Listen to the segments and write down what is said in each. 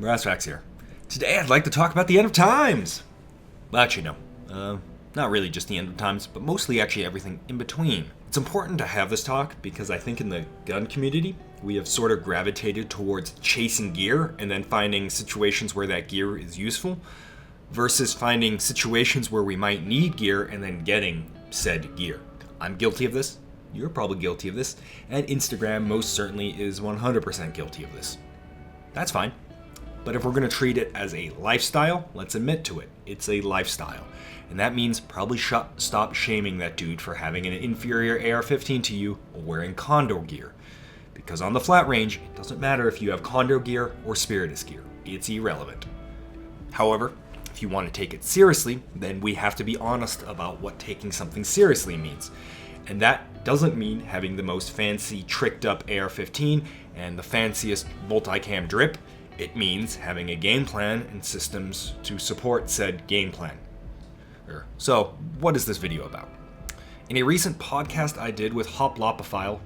Brass Facts here. Today I'd like to talk about the end of times. Well, actually, no. Not really just the end of times, but mostly actually everything in between. It's important to have this talk because I think in the gun community, we have sort of gravitated towards chasing gear and then finding situations where that gear is useful versus finding situations where we might need gear and then getting said gear. I'm guilty of this. You're probably guilty of this. And Instagram most certainly is 100% guilty of this. That's fine. But if we're going to treat it as a lifestyle, let's admit to it. It's a lifestyle. And that means probably stop shaming that dude for having an inferior AR-15 to you or wearing Condor gear. Because on the flat range, it doesn't matter if you have Condor gear or Preparedness gear. It's irrelevant. However, if you want to take it seriously, then we have to be honest about what taking something seriously means. And that doesn't mean having the most fancy, tricked up AR-15 and the fanciest multicam drip. It means having a game plan and systems to support said game plan. So, what is this video about? In a recent podcast I did with Hoplopophile,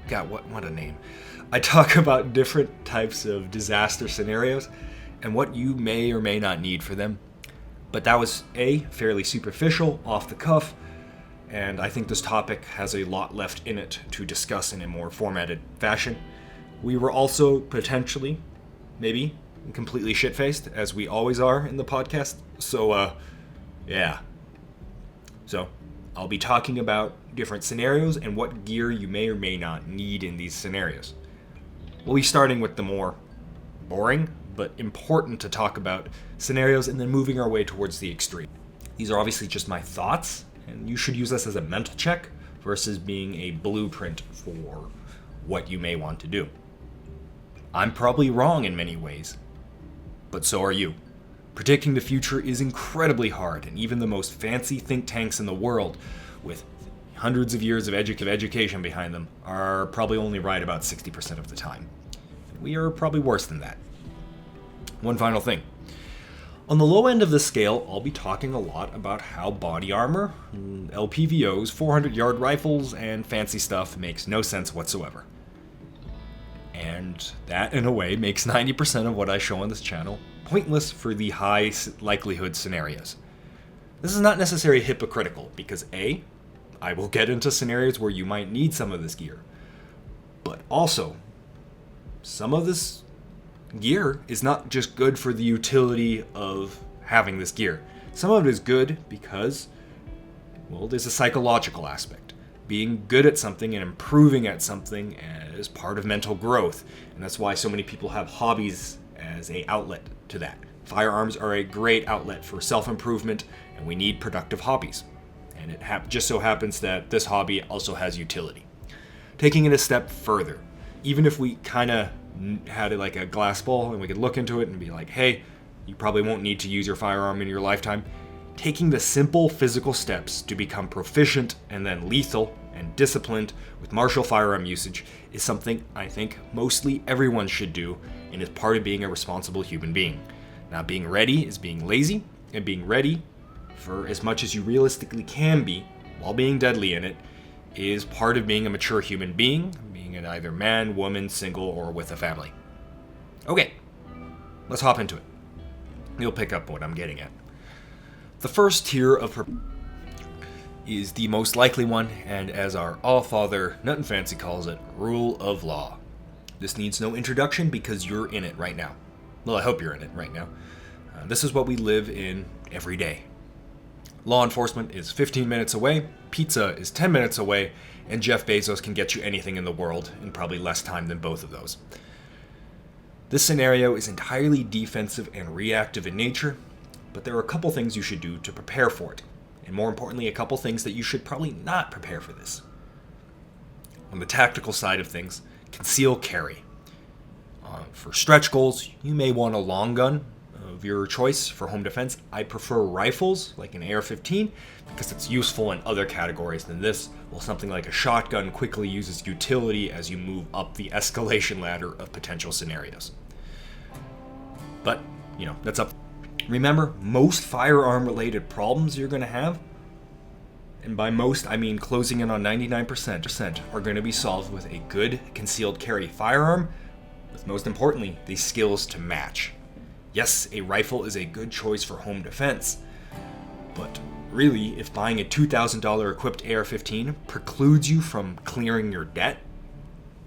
God, what a name. I talk about different types of disaster scenarios and what you may or may not need for them. But that was fairly superficial, off the cuff, and I think this topic has a lot left in it to discuss in a more formatted fashion. We were also potentially, maybe, completely shit-faced, as we always are in the podcast. So, yeah. So, I'll be talking about different scenarios and what gear you may or may not need in these scenarios. We'll be starting with the more boring, but important to talk about scenarios and then moving our way towards the extreme. These are obviously just my thoughts, and you should use this as a mental check versus being a blueprint for what you may want to do. I'm probably wrong in many ways, but so are you. Predicting the future is incredibly hard, and even the most fancy think tanks in the world, with hundreds of years of education behind them, are probably only right about 60% of the time. We are probably worse than that. One final thing. On the low end of the scale, I'll be talking a lot about how body armor, LPVOs, 400-yard rifles, and fancy stuff makes no sense whatsoever. And that, in a way, makes 90% of what I show on this channel pointless for the high likelihood scenarios. This is not necessarily hypocritical, because A, I will get into scenarios where you might need some of this gear, but also, some of this gear is not just good for the utility of having this gear. Some of it is good because, well, there's a psychological aspect. Being good at something and improving at something is part of mental growth, and that's why so many people have hobbies as an outlet to that. Firearms are a great outlet for self-improvement, and we need productive hobbies. And it just so happens that this hobby also has utility. Taking it a step further, even if we kind of had it like a glass bowl and we could look into it and be like, hey, you probably won't need to use your firearm in your lifetime, taking the simple physical steps to become proficient and then lethal and disciplined with martial firearm usage is something I think mostly everyone should do and is part of being a responsible human being. Now, being ready is being lazy, and being ready for as much as you realistically can be while being deadly in it is part of being a mature human being an either man, woman, single, or with a family. Okay, let's hop into it. You'll pick up what I'm getting at. The first tier of is the most likely one, and as our all-father Nut and Fancy calls it, rule of law. This needs no introduction because you're in it right now. Well, I hope you're in it right now. This is what we live in every day. Law enforcement is 15 minutes away, pizza is 10 minutes away, and Jeff Bezos can get you anything in the world in probably less time than both of those. This scenario is entirely defensive and reactive in nature, but there are a couple things you should do to prepare for it, and more importantly, a couple things that you should probably not prepare for this. On the tactical side of things, conceal carry. For stretch goals, you may want a long gun of your choice for home defense. I prefer rifles, like an AR-15, because it's useful in other categories than this, while something like a shotgun quickly uses utility as you move up the escalation ladder of potential scenarios. But, that's up. Remember, most firearm-related problems you're going to have and by most I mean closing in on 99%, are going to be solved with a good concealed carry firearm, with most importantly, the skills to match. Yes, a rifle is a good choice for home defense, but really, if buying a $2,000 equipped AR-15 precludes you from clearing your debt,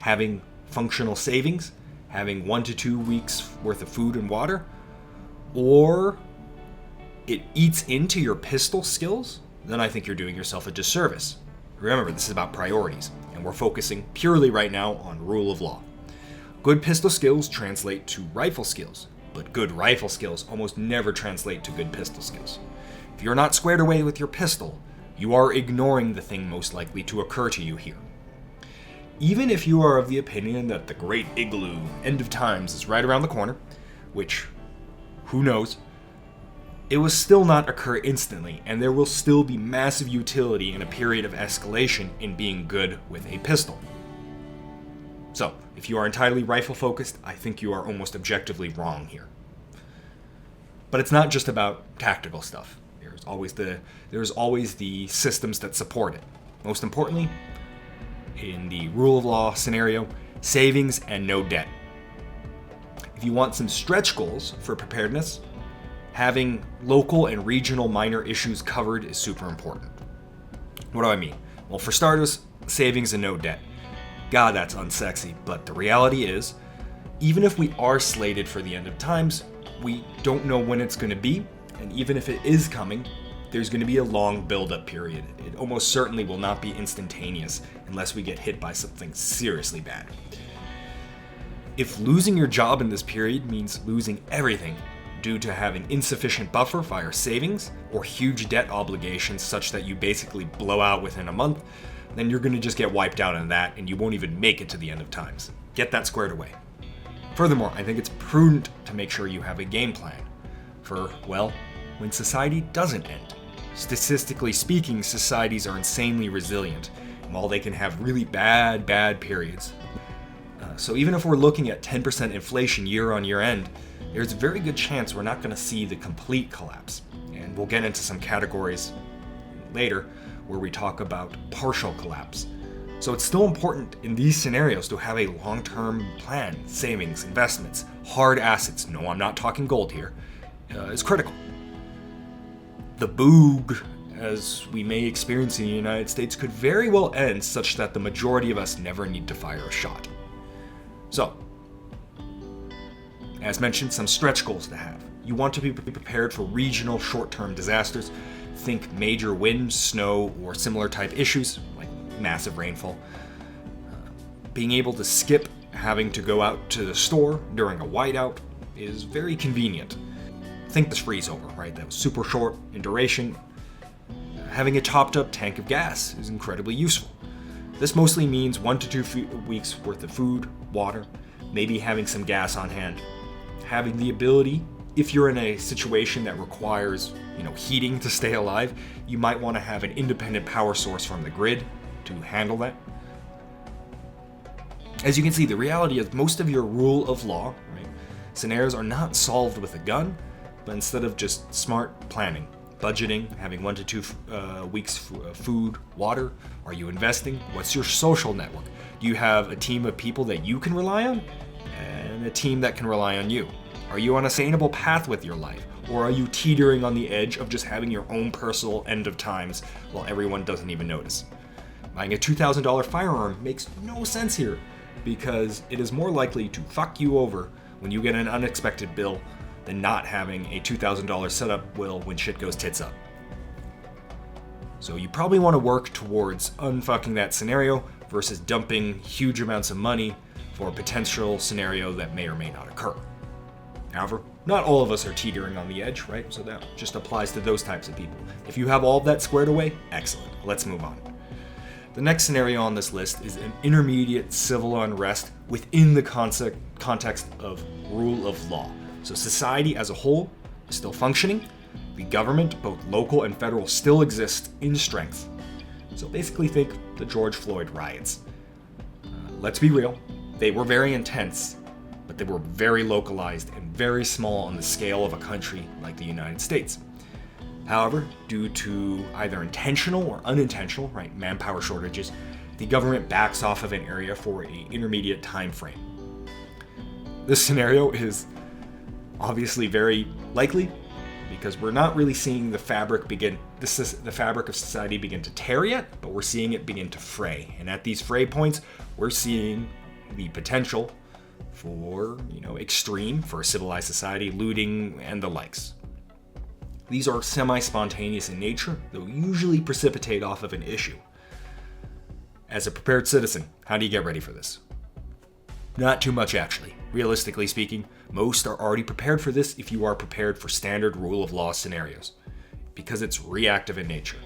having functional savings, having 1 to 2 weeks worth of food and water, or it eats into your pistol skills, then I think you're doing yourself a disservice. Remember, this is about priorities, and we're focusing purely right now on rule of law. Good pistol skills translate to rifle skills, but good rifle skills almost never translate to good pistol skills. If you're not squared away with your pistol, you are ignoring the thing most likely to occur to you here. Even if you are of the opinion that the great igloo end of times is right around the corner, which, who knows, it will still not occur instantly, and there will still be massive utility in a period of escalation in being good with a pistol. So, if you are entirely rifle focused, I think you are almost objectively wrong here. But it's not just about tactical stuff. There's always the systems that support it. Most importantly, in the rule of law scenario, savings and no debt. If you want some stretch goals for preparedness, having local and regional minor issues covered is super important. What do I mean? Well, for starters, savings and no debt. God, that's unsexy, but the reality is, even if we are slated for the end of times, we don't know when it's going to be, and even if it is coming, there's going to be a long build-up period. It almost certainly will not be instantaneous unless we get hit by something seriously bad. If losing your job in this period means losing everything due to having insufficient buffer via savings or huge debt obligations such that you basically blow out within a month, then you're going to just get wiped out on that and you won't even make it to the end of times. Get that squared away. Furthermore, I think it's prudent to make sure you have a game plan for, well, when society doesn't end. Statistically speaking, societies are insanely resilient, and while they can have really bad periods. So even if we're looking at 10% inflation year on year end, there's a very good chance we're not going to see the complete collapse. And we'll get into some categories later where we talk about partial collapse. So it's still important in these scenarios to have a long-term plan. Savings, investments, hard assets, no, I'm not talking gold here, is critical. The boog, as we may experience in the United States, could very well end such that the majority of us never need to fire a shot. So, as mentioned, some stretch goals to have. You want to be prepared for regional short-term disasters. Think major wind, snow, or similar type issues, like massive rainfall. Being able to skip having to go out to the store during a whiteout is very convenient. Think this freeze over, right? That was super short in duration. Having a topped up tank of gas is incredibly useful. This mostly means 1 to 2 weeks worth of food, water, maybe having some gas on hand. Having the ability, if you're in a situation that requires, heating to stay alive, you might want to have an independent power source from the grid to handle that. As you can see, the reality is most of your rule of law, right, scenarios are not solved with a gun, but instead of just smart planning, budgeting, having 1 to 2 weeks food, water. Are you investing? What's your social network? Do you have a team of people that you can rely on and a team that can rely on you? Are you on a sustainable path with your life? Or are you teetering on the edge of just having your own personal end of times while everyone doesn't even notice? Buying a $2,000 firearm makes no sense here because it is more likely to fuck you over when you get an unexpected bill than not having a $2,000 setup will when shit goes tits up. So you probably want to work towards unfucking that scenario versus dumping huge amounts of money for a potential scenario that may or may not occur. However, not all of us are teetering on the edge, right? So that just applies to those types of people. If you have all of that squared away, excellent. Let's move on. The next scenario on this list is an intermediate civil unrest within the context of rule of law. So society as a whole is still functioning. The government, both local and federal, still exists in strength. So basically think the George Floyd riots. Let's be real, they were very intense, but they were very localized and very small on the scale of a country like the United States. However, due to either intentional or unintentional, right, manpower shortages, the government backs off of an area for an intermediate time frame. This scenario is obviously very likely because we're not really seeing the fabric of society begin to tear yet, but we're seeing it begin to fray. And at these fray points, we're seeing the potential for, extreme, for a civilized society, looting and the likes. These are semi-spontaneous in nature, though usually precipitate off of an issue. As a prepared citizen, how do you get ready for this? Not too much, actually. Realistically speaking, most are already prepared for this if you are prepared for standard rule of law scenarios, because it's reactive in nature.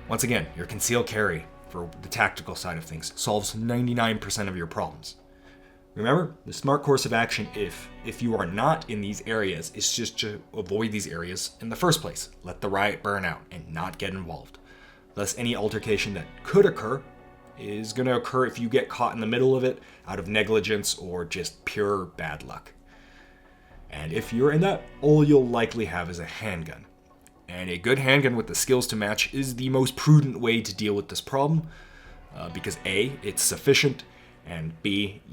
Once again, your concealed carry, for the tactical side of things, solves 99% of your problems. Remember, the smart course of action if you are not in these areas is just to avoid these areas in the first place. Let the riot burn out and not get involved. Thus, any altercation that could occur is going to occur if you get caught in the middle of it out of negligence or just pure bad luck. And if you're in that, all you'll likely have is a handgun. And a good handgun with the skills to match is the most prudent way to deal with this problem, because A, it's sufficient, and B,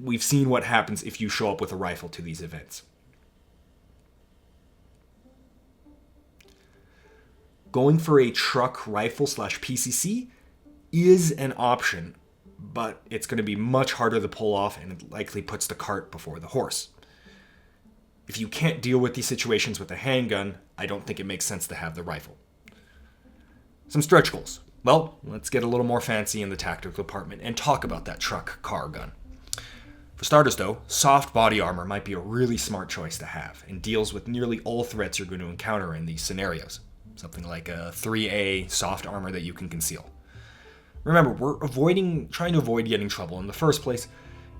we've seen what happens if you show up with a rifle to these events. Going for a truck rifle / PCC is an option, but it's going to be much harder to pull off, and it likely puts the cart before the horse. If you can't deal with these situations with a handgun, I don't think it makes sense to have the rifle. Some stretch goals. Well, let's get a little more fancy in the tactical department and talk about that truck car gun. For starters though, soft body armor might be a really smart choice to have and deals with nearly all threats you're going to encounter in these scenarios. Something like a 3A soft armor that you can conceal. Remember, we're trying to avoid getting trouble in the first place,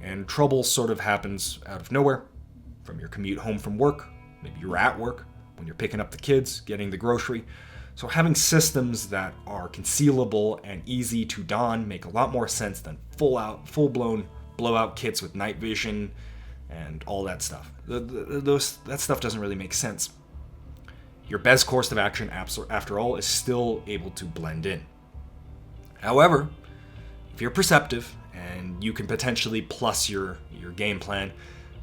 and trouble sort of happens out of nowhere, from your commute home from work, maybe you're at work, when you're picking up the kids, getting the grocery. So having systems that are concealable and easy to don make a lot more sense than full-blown blowout kits with night vision and all that stuff. That stuff doesn't really make sense. Your best course of action, after all, is still able to blend in. However, if you're perceptive and you can potentially plus your game plan,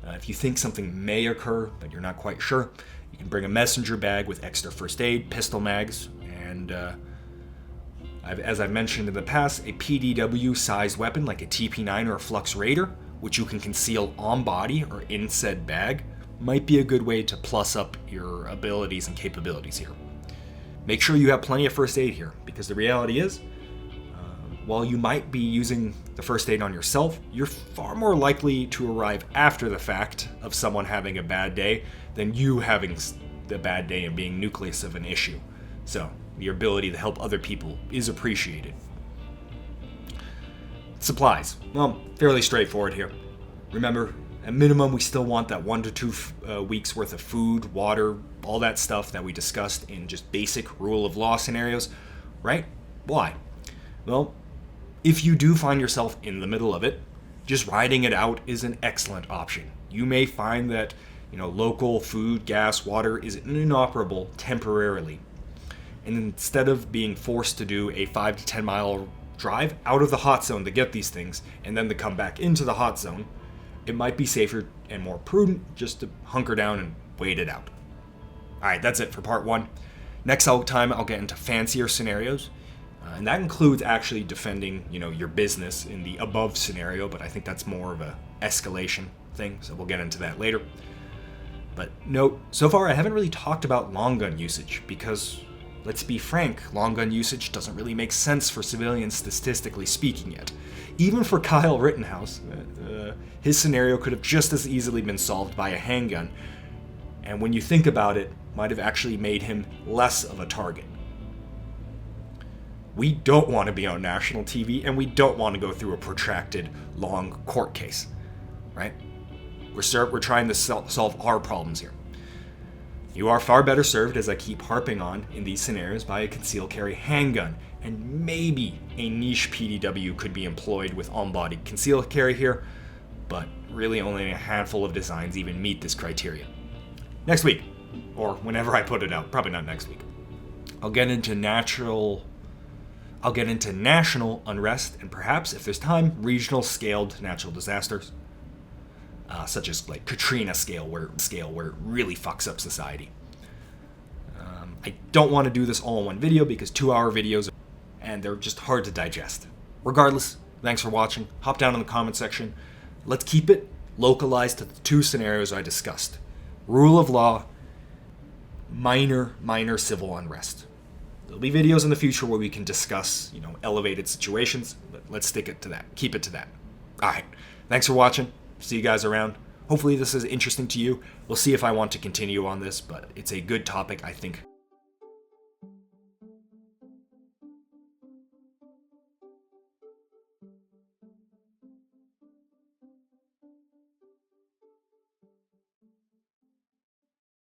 if you think something may occur but you're not quite sure, you can bring a messenger bag with extra first aid, pistol mags, and as I've mentioned in the past, a PDW-sized weapon like a TP9 or a Flux Raider, which you can conceal on body or in said bag, might be a good way to plus up your abilities and capabilities here. Make sure you have plenty of first aid here, because the reality is, while you might be using the first aid on yourself, you're far more likely to arrive after the fact of someone having a bad day than you having the bad day and being nucleus of an issue. So, your ability to help other people is appreciated. Supplies. Well, fairly straightforward here. Remember, at minimum, we still want that 1 to 2 weeks worth of food, water, all that stuff that we discussed in just basic rule of law scenarios, right? Why? Well, if you do find yourself in the middle of it, just riding it out is an excellent option. You may find that, local food, gas, water is inoperable temporarily. And instead of being forced to do a 5 to 10 mile drive out of the hot zone to get these things, and then to come back into the hot zone, it might be safer and more prudent just to hunker down and wait it out. Alright, that's it for part 1. Next time I'll get into fancier scenarios. And that includes actually defending, your business in the above scenario, but I think that's more of a escalation thing, so we'll get into that later. But note, so far I haven't really talked about long gun usage, because, let's be frank, long gun usage doesn't really make sense for civilians statistically speaking yet. Even for Kyle Rittenhouse, his scenario could have just as easily been solved by a handgun, and when you think about it, might have actually made him less of a target. We don't want to be on national TV, and we don't want to go through a protracted, long court case, right? We're trying to solve our problems here. You are far better served, as I keep harping on in these scenarios, by a concealed carry handgun, and maybe a niche PDW could be employed with on-body concealed carry here, but really only a handful of designs even meet this criteria. Next week, or whenever I put it out, probably not next week. I'll get into national unrest, and perhaps, if there's time, regional scaled natural disasters, such as like Katrina scale, where it really fucks up society. I don't want to do this all in one video because 2-hour videos, and they're just hard to digest. Regardless, thanks for watching. Hop down in the comment section. Let's keep it localized to the 2 scenarios I discussed: rule of law, minor civil unrest. There'll be videos in the future where we can discuss, elevated situations, but let's stick it to that. Keep it to that. All right. Thanks for watching. See you guys around. Hopefully this is interesting to you. We'll see if I want to continue on this, but it's a good topic, I think.